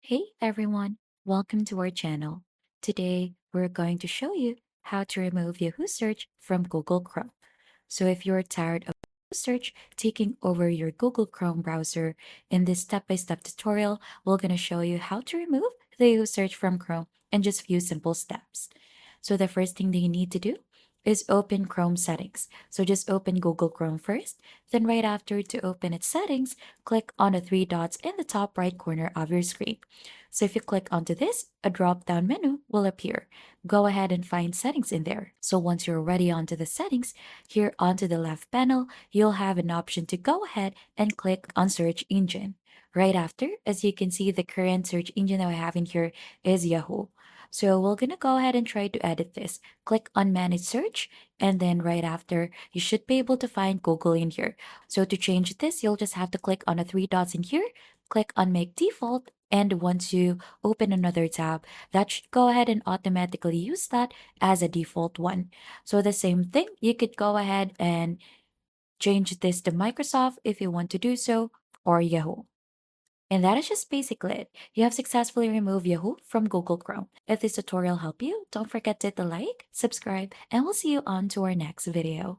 Hey everyone, welcome to our channel. Today we're going to show you how to remove Yahoo Search from Google Chrome. So if you're tired of Yahoo Search taking over your Google Chrome browser, in this step-by-step tutorial, we're going to show you how to remove the Yahoo Search from Chrome in just a few simple steps. So the first thing that you need to do is open Chrome settings. So just open Google Chrome first, then right after to open its settings, click on the three dots in the top right corner of your screen. So if you click onto this, a drop-down menu will appear. Go ahead and find settings in there. So once you're ready onto the settings, here onto the left panel, you'll have an option to go ahead and click on search engine. Right after, as you can see, the current search engine that I have in here is Yahoo. So we're gonna go ahead and try to edit this. Click on manage search, and then right after, you should be able to find Google in here. So to change this, you'll just have to click on the three dots in here, click on make default, and once you open another tab, that should go ahead and automatically use that as a default one. So the same thing, you could go ahead and change this to Microsoft if you want to do so, or Yahoo. And that is just basically it. You have successfully removed Yahoo from Google Chrome. If this tutorial helped you, don't forget to hit the like, subscribe, and we'll see you on to our next video.